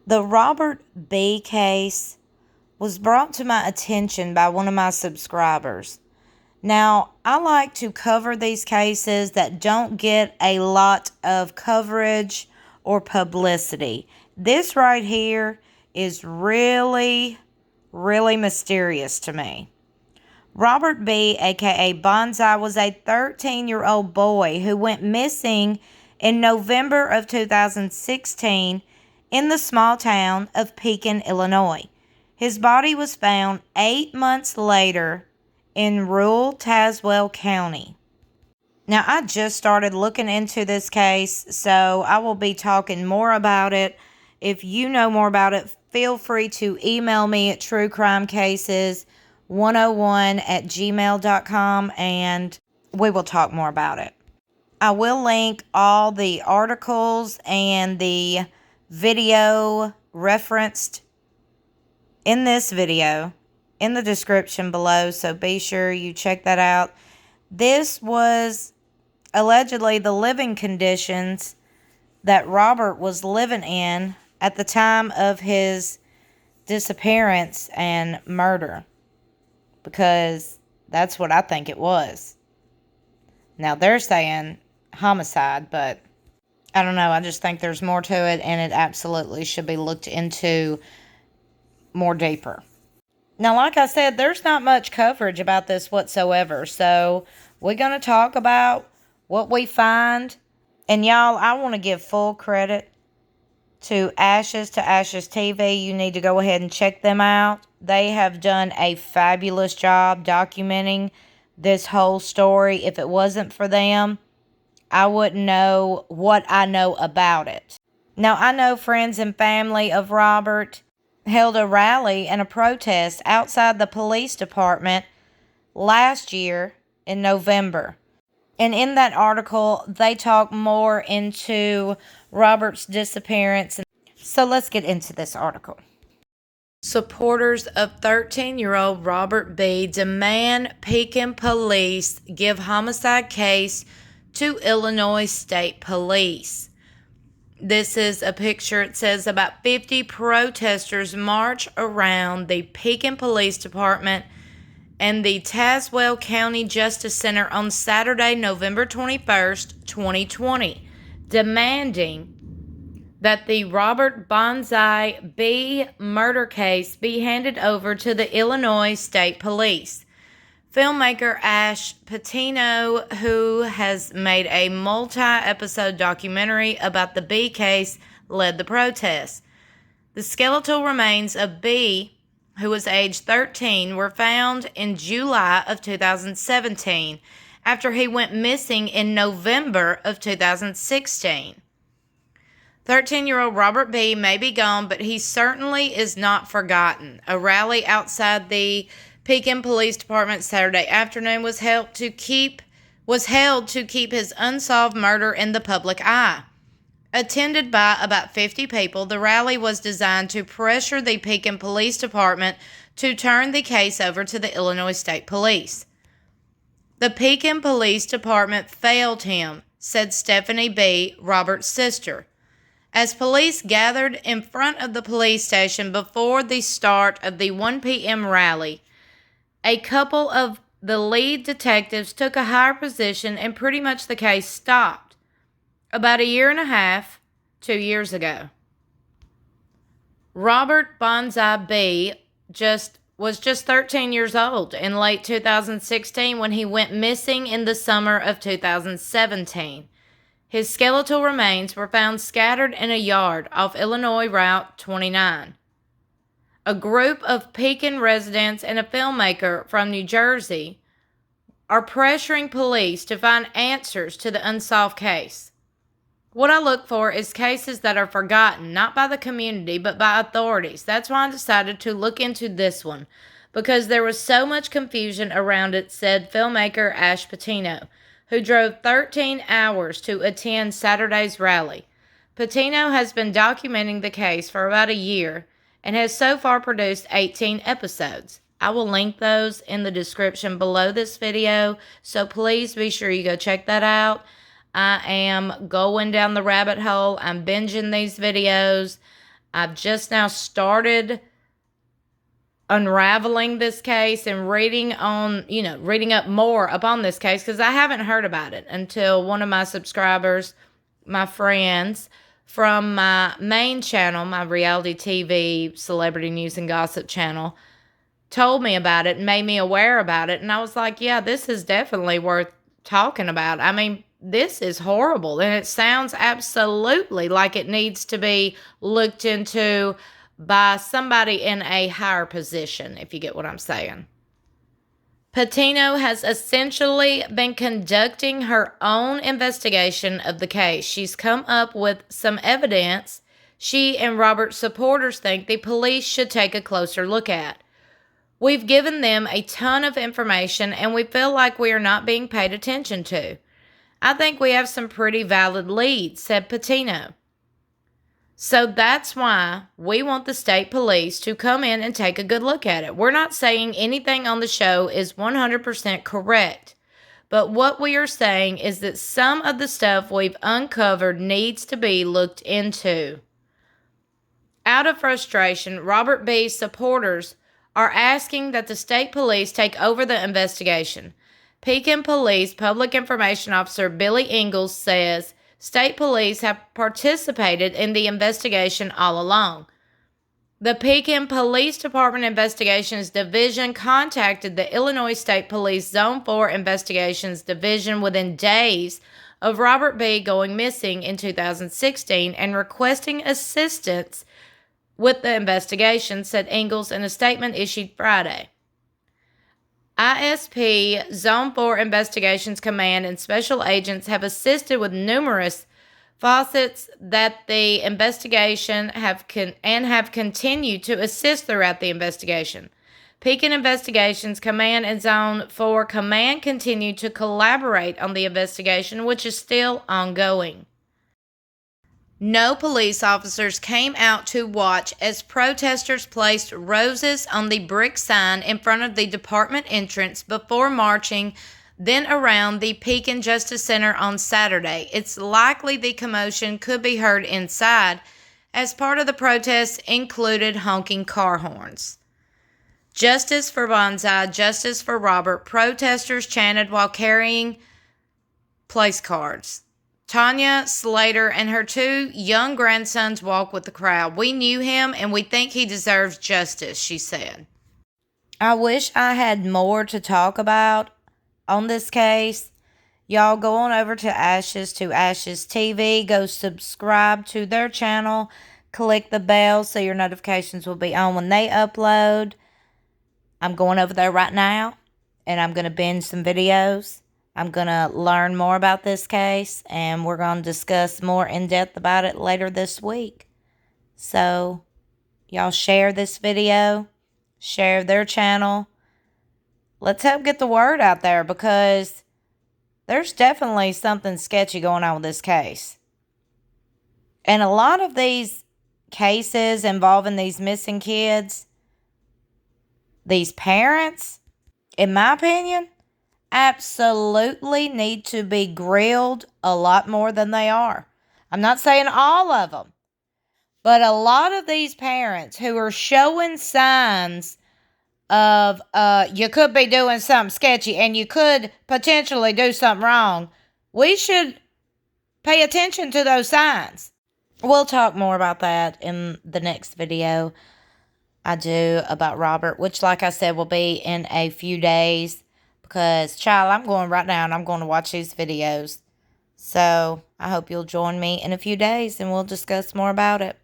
The Robert B. case was brought to my attention by one of my subscribers. Now, I like to cover these cases that don't get a lot of coverage or publicity. This right here is really, really mysterious to me. Robert B., aka Bonzai, was a 13-year-old boy who went missing in November of 2016 in the small town of Pekin, Illinois. His body was found 8 months later in rural Tazewell County. Now, I just started looking into this case, so I will be talking more about it. If you know more about it, feel free to email me at truecrimecases101@gmail.com, and we will talk more about it. I will link all the articles and the video referenced in this video in the description below, so be sure you check that out. This was allegedly the living conditions that Robert was living in at the time of his disappearance and murder, because that's what I think it was. Now, they're saying homicide, but I don't know. I just think there's more to it, and it absolutely should be looked into more deeper. Now, like I said, there's not much coverage about this whatsoever, so we're going to talk about what we find. And y'all, I want to give full credit to Ashes TV. You need to go ahead and check them out. They have done a fabulous job documenting this whole story. If it wasn't for them, I wouldn't know what I know about it. Now, I know friends and family of Robert held a rally and a protest outside the police department last year in November. And in that article, they talk more into Robert's disappearance. So let's get into this article. Supporters of 13-year-old Robert B. demand Pekin police give homicide case to Illinois State Police. This is a picture. It says about 50 protesters march around the Pekin Police Department and the Tazewell County Justice Center on Saturday, November 21st, 2020, demanding that the Robert Bonzai B. murder case be handed over to the Illinois State Police. Filmmaker Ash Patino, who has made a multi-episode documentary about the B case, led the protests. The skeletal remains of B, who was age 13, were found in July of 2017 after he went missing in November of 2016. 13-year-old Robert B. may be gone, but he certainly is not forgotten. A rally outside the Pekin Police Department Saturday afternoon was held to keep his unsolved murder in the public eye. Attended by about 50 people, the rally was designed to pressure the Pekin Police Department to turn the case over to the Illinois State Police. The Pekin Police Department failed him, said Stephanie B., Robert's sister. As police gathered in front of the police station before the start of the 1 p.m. rally, a couple of the lead detectives took a higher position and pretty much the case stopped. About a year and a half, 2 years ago. Robert Bonzai B. was just 13 years old in late 2016 when he went missing in the summer of 2017. His skeletal remains were found scattered in a yard off Illinois Route 29. A group of Pekin residents and a filmmaker from New Jersey are pressuring police to find answers to the unsolved case. What I look for is cases that are forgotten, not by the community, but by authorities. That's why I decided to look into this one, because there was so much confusion around it, said filmmaker Ash Patino, who drove 13 hours to attend Saturday's rally. Patino has been documenting the case for about a year and has so far produced 18 episodes. I will link those in the description below this video, so please be sure you go check that out. I am going down the rabbit hole. I'm binging these videos. I've just now started unraveling this case and reading up more upon this case, because I haven't heard about it until one of my subscribers, my friends from my main channel, my reality TV celebrity news and gossip channel, told me about it and made me aware about it. And I was like, yeah, this is definitely worth talking about. I mean, this is horrible, and it sounds absolutely like it needs to be looked into by somebody in a higher position, if you get what I'm saying. Patino has essentially been conducting her own investigation of the case. She's come up with some evidence she and Robert's supporters think the police should take a closer look at. We've given them a ton of information, and we feel like we are not being paid attention to. I think we have some pretty valid leads, said Patino. So that's why we want the state police to come in and take a good look at it. We're not saying anything on the show is 100% correct, but what we are saying is that some of the stuff we've uncovered needs to be looked into. Out of frustration, Robert B.'s supporters are asking that the state police take over the investigation. Pekin Police Public Information Officer Billy Ingalls says state police have participated in the investigation all along. The Pekin Police Department Investigations Division contacted the Illinois State Police Zone 4 Investigations Division within days of Robert B. going missing in 2016 and requesting assistance with the investigation, said Ingalls in a statement issued Friday. ISP Zone 4 Investigations Command and special agents have assisted with numerous facets that the investigation have continued to assist throughout the investigation. Pekin Investigations Command and Zone 4 Command continue to collaborate on the investigation, which is still ongoing. No police officers came out to watch as protesters placed roses on the brick sign in front of the department entrance before marching then around the Pekin Justice Center on Saturday. It's likely the commotion could be heard inside, as part of the protests included honking car horns. Justice for Bonzai, justice for Robert, protesters chanted while carrying place cards. Tanya Slater and her 2 young grandsons walk with the crowd. We knew him and we think he deserves justice, she said. I wish I had more to talk about on this case. Y'all go on over to Ashes TV. Go subscribe to their channel. Click the bell so your notifications will be on when they upload. I'm going over there right now and I'm going to binge some videos. I'm going to learn more about this case, and we're going to discuss more in depth about it later this week. So, y'all share this video, share their channel. Let's help get the word out there, because there's definitely something sketchy going on with this case. And a lot of these cases involving these missing kids, these parents, in my opinion, absolutely need to be grilled a lot more than they are. I'm not saying all of them, but a lot of these parents who are showing signs of you could be doing something sketchy and you could potentially do something wrong, we should pay attention to those signs. We'll talk more about that in the next video I do about Robert, which, like I said, will be in a few days. Because, child, I'm going right now and I'm going to watch these videos. So, I hope you'll join me in a few days and we'll discuss more about it.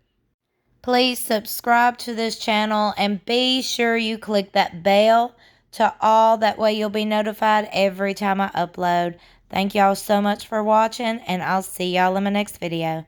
Please subscribe to this channel and be sure you click that bell to all. That way you'll be notified every time I upload. Thank y'all so much for watching, and I'll see y'all in my next video.